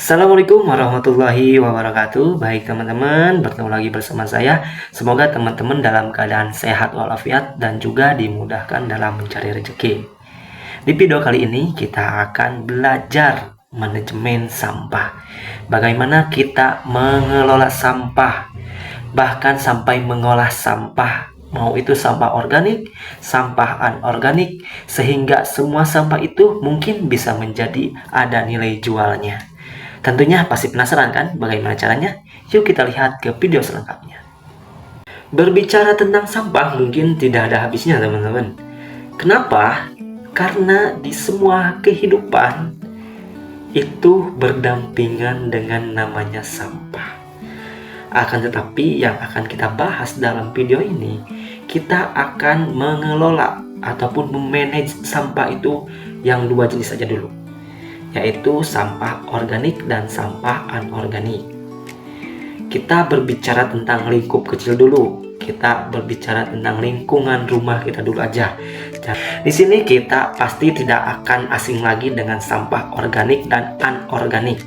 Assalamualaikum warahmatullahi wabarakatuh. Baik teman-teman, bertemu lagi bersama saya. Semoga teman-teman dalam keadaan sehat walafiat dan juga dimudahkan dalam mencari rezeki. Di video kali ini kita akan belajar manajemen sampah. Bagaimana kita mengelola sampah, bahkan sampai mengolah sampah, mau itu sampah organik, sampah anorganik, sehingga semua sampah itu mungkin bisa menjadi ada nilai jualnya. Tentunya pasti penasaran kan bagaimana caranya? Yuk kita lihat ke video selengkapnya. Berbicara tentang sampah mungkin tidak ada habisnya teman-teman. Kenapa? Karena di semua kehidupan itu berdampingan dengan namanya sampah. Akan tetapi yang akan kita bahas dalam video ini, kita akan mengelola ataupun memanage sampah itu yang dua jenis saja dulu, yaitu sampah organik dan sampah anorganik. Kita berbicara tentang lingkup kecil dulu. Kita berbicara tentang lingkungan rumah kita dulu aja. Di sini kita pasti tidak akan asing lagi dengan sampah organik dan anorganik.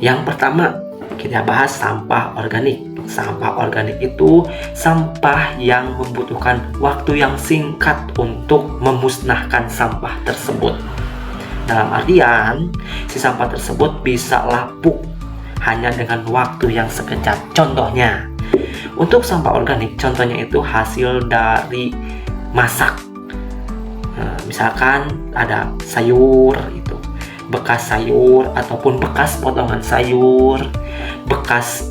Yang pertama, kita bahas sampah organik. Sampah organik itu sampah yang membutuhkan waktu yang singkat untuk memusnahkan sampah tersebut. Dalam artian, si sampah tersebut bisa lapuk hanya dengan waktu yang sekejap. Contohnya, untuk sampah organik, contohnya itu hasil dari masak. Misalkan ada sayur, itu bekas sayur ataupun bekas potongan sayur, bekas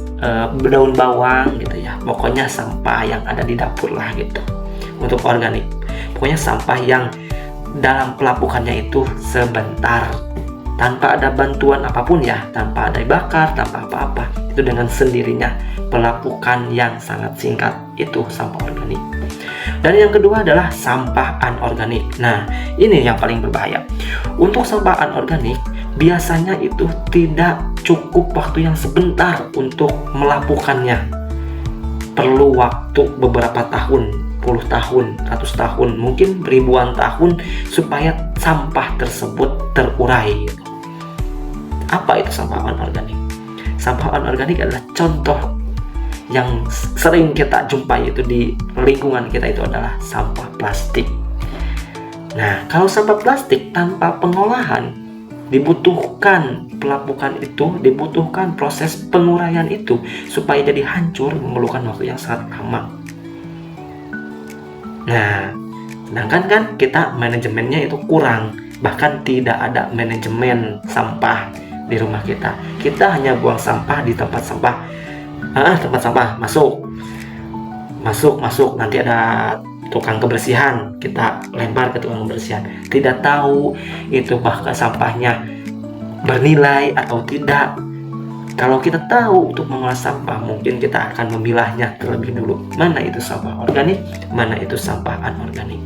daun bawang gitu ya. Pokoknya sampah yang ada di dapur lah gitu. Untuk organik, pokoknya sampah yang dalam pelapukannya itu sebentar, tanpa ada bantuan apapun ya, tanpa ada dibakar, tanpa apa-apa, itu dengan sendirinya pelapukan yang sangat singkat, itu sampah organik. Dan yang kedua adalah sampah anorganik. Nah, ini yang paling berbahaya. Untuk sampah anorganik, biasanya itu tidak cukup waktu yang sebentar untuk melapukannya. Perlu waktu beberapa tahun, puluh tahun, ratus tahun, mungkin ribuan tahun supaya sampah tersebut terurai. Apa itu sampah anorganik? Sampah anorganik adalah contoh yang sering kita jumpai itu di lingkungan kita, itu adalah sampah plastik. Nah, kalau sampah plastik tanpa pengolahan, dibutuhkan pelapukan itu, dibutuhkan proses penguraian itu supaya jadi hancur, memerlukan waktu yang sangat lama. Nah, sedangkan kan kita manajemennya itu kurang, bahkan tidak ada manajemen sampah di rumah kita. Kita hanya buang sampah di tempat sampah. Tempat sampah masuk, nanti ada tukang kebersihan, kita lempar ke tukang kebersihan. Tidak tahu itu bahkan sampahnya bernilai atau tidak. Kalau kita tahu untuk mengolah sampah, mungkin kita akan memilahnya terlebih dulu. Mana itu sampah organik, mana itu sampah anorganik.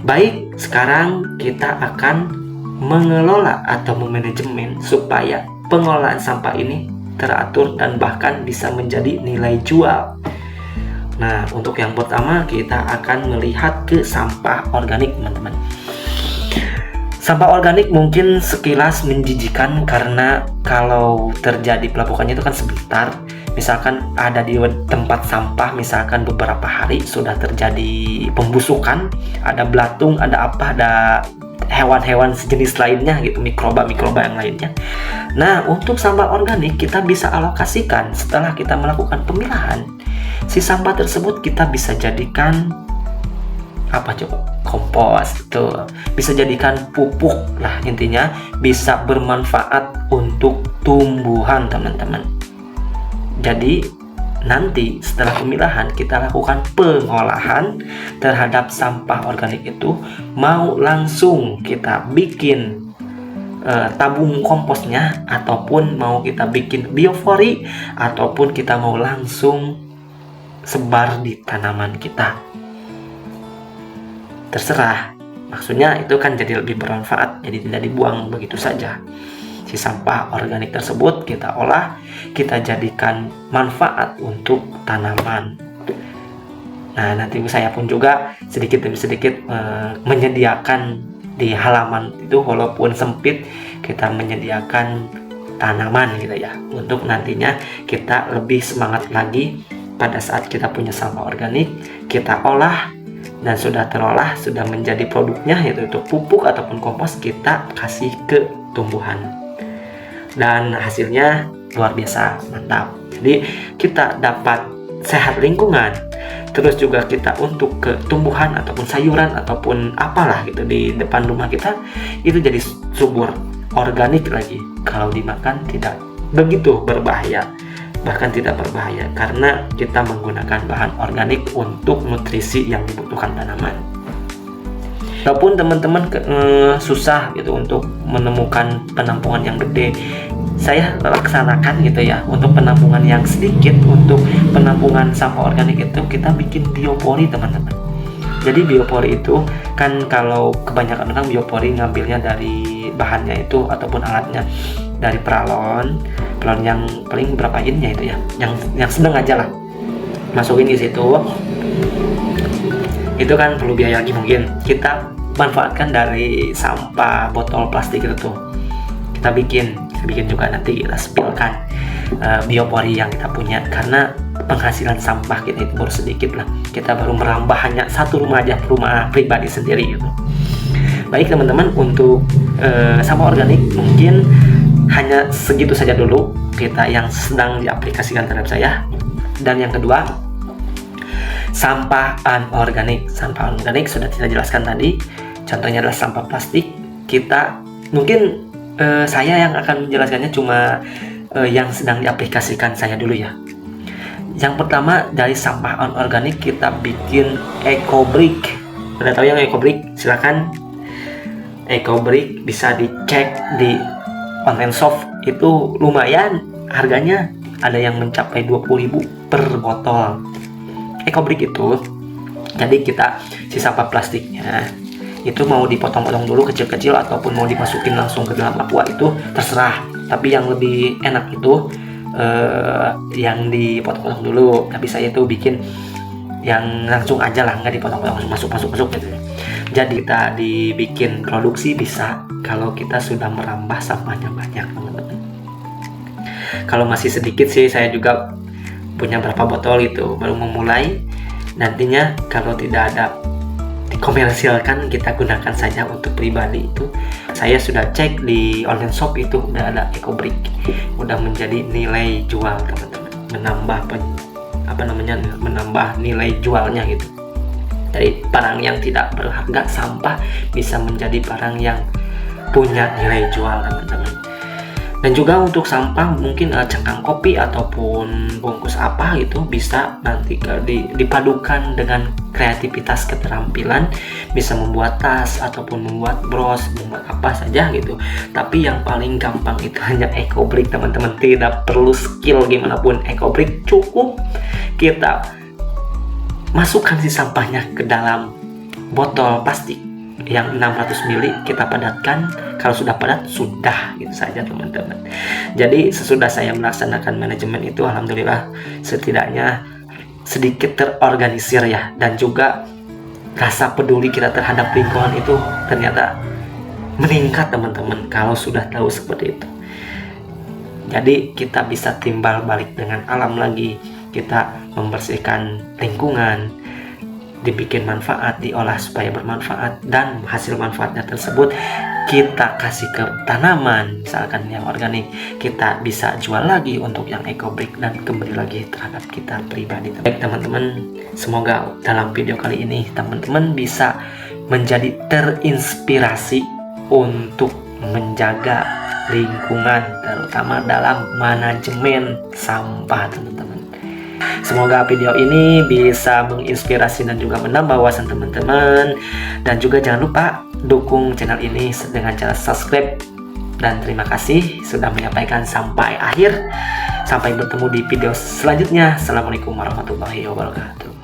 Baik, sekarang kita akan mengelola atau memanajemen supaya pengolahan sampah ini teratur dan bahkan bisa menjadi nilai jual. Nah, untuk yang pertama kita akan melihat ke sampah organik, teman-teman. Sampah organik mungkin sekilas menjijikan karena kalau terjadi pelapukannya itu kan sebentar. Misalkan ada di tempat sampah, misalkan beberapa hari sudah terjadi pembusukan, ada belatung, ada apa, ada hewan-hewan sejenis lainnya gitu, mikroba-mikroba yang lainnya. Nah, untuk sampah organik kita bisa alokasikan setelah kita melakukan pemilahan. Si sampah tersebut kita bisa jadikan apa coba? Kompos itu. Bisa jadikan pupuk lah, intinya bisa bermanfaat untuk tumbuhan, teman-teman. Jadi nanti setelah pemilahan kita lakukan pengolahan terhadap sampah organik itu, mau langsung kita bikin tabung komposnya, ataupun mau kita bikin biofori, ataupun kita mau langsung sebar di tanaman kita. Terserah, maksudnya itu kan jadi lebih bermanfaat, jadi tidak dibuang begitu saja. Si sampah organik tersebut kita olah, kita jadikan manfaat untuk tanaman. Nah, nanti saya pun juga sedikit demi sedikit menyediakan di halaman itu, walaupun sempit, kita menyediakan tanaman gitu ya, untuk nantinya kita lebih semangat lagi pada saat kita punya sampah organik, kita olah dan sudah terolah, sudah menjadi produknya, yaitu untuk pupuk ataupun kompos, kita kasih ke tumbuhan dan hasilnya luar biasa mantap. Jadi kita dapat sehat lingkungan, terus juga kita untuk ke tumbuhan ataupun sayuran ataupun apalah gitu di depan rumah kita itu jadi subur, organik lagi. Kalau dimakan tidak begitu berbahaya, bahkan tidak berbahaya karena kita menggunakan bahan organik untuk nutrisi yang dibutuhkan tanaman. Walaupun teman-teman susah gitu untuk menemukan penampungan yang gede, saya laksanakan gitu ya. Untuk penampungan yang sedikit, untuk penampungan sampah organik itu kita bikin biopori teman-teman. Jadi biopori itu kan kalau kebanyakan orang biopori ngambilnya dari bahannya itu ataupun alatnya dari peralon yang paling berapa innya itu ya, yang sedang aja lah, masukin di situ. Itu kan perlu biaya lagi, mungkin kita manfaatkan dari sampah botol plastik itu tuh, kita bikin juga, nanti kita spillkan biopori yang kita punya, karena penghasilan sampah kita itu baru sedikit lah, kita baru merambah hanya satu rumah aja, rumah pribadi sendiri gitu. Baik teman-teman, untuk sampah organik mungkin hanya segitu saja dulu kita yang sedang diaplikasikan terhadap saya. Dan yang kedua, sampah anorganik. Sampah anorganik sudah kita jelaskan tadi, contohnya adalah sampah plastik. Kita mungkin saya yang akan menjelaskannya cuma yang sedang diaplikasikan saya dulu ya. Yang pertama, dari sampah anorganik kita bikin ecobrick. Udah tahu yang ecobrick? Silakan, ecobrick bisa dicek di online shop, itu lumayan harganya, ada yang mencapai 20.000 per botol. Ecobrick itu, jadi kita si sampah plastiknya itu mau dipotong-potong dulu kecil-kecil ataupun mau dimasukin langsung ke dalam aqua, itu terserah. Tapi yang lebih enak itu yang dipotong-potong dulu. Tapi saya itu bikin yang langsung aja lah, nggak dipotong-potong, masuk gitu. Jadi kita dibikin produksi bisa kalau kita sudah merambah sampahnya banyak teman-teman. Kalau masih sedikit sih, saya juga punya berapa botol itu, baru memulai. Nantinya kalau tidak ada dikomersilkan, kita gunakan saja untuk pribadi. Itu saya sudah cek di online shop, itu udah ada ecobrick, udah menjadi nilai jual teman-teman, menambah nilai jualnya gitu. Dari barang yang tidak berharga, sampah bisa menjadi barang yang punya nilai jual teman-teman. Dan juga untuk sampah mungkin cangkang kopi ataupun bungkus apa gitu, bisa nanti dipadukan dengan kreativitas, keterampilan, bisa membuat tas ataupun membuat bros, membuat apa saja gitu. Tapi yang paling gampang itu hanya ecobrick teman-teman, tidak perlu skill gimana pun. Ecobrick cukup kita masukkan si sampahnya ke dalam botol plastik yang 600 ml, kita padatkan. Kalau sudah padat, sudah gitu saja teman-teman. Jadi sesudah saya melaksanakan manajemen itu, alhamdulillah setidaknya sedikit terorganisir ya, dan juga rasa peduli kita terhadap lingkungan itu ternyata meningkat teman-teman kalau sudah tahu seperti itu. Jadi kita bisa timbal balik dengan alam lagi, kita membersihkan lingkungan, dibikin manfaat, diolah supaya bermanfaat, dan hasil manfaatnya tersebut kita kasih ke tanaman, misalkan yang organik, kita bisa jual lagi untuk yang ecobrick dan kembali lagi terhadap kita pribadi. Baik teman-teman, semoga dalam video kali ini teman-teman bisa menjadi terinspirasi untuk menjaga lingkungan, terutama dalam manajemen sampah teman-teman. Semoga video ini bisa menginspirasi dan juga menambah wawasan teman-teman. Dan juga jangan lupa dukung channel ini dengan cara subscribe. Dan terima kasih sudah menyampaikan sampai akhir. Sampai bertemu di video selanjutnya. Assalamualaikum warahmatullahi wabarakatuh.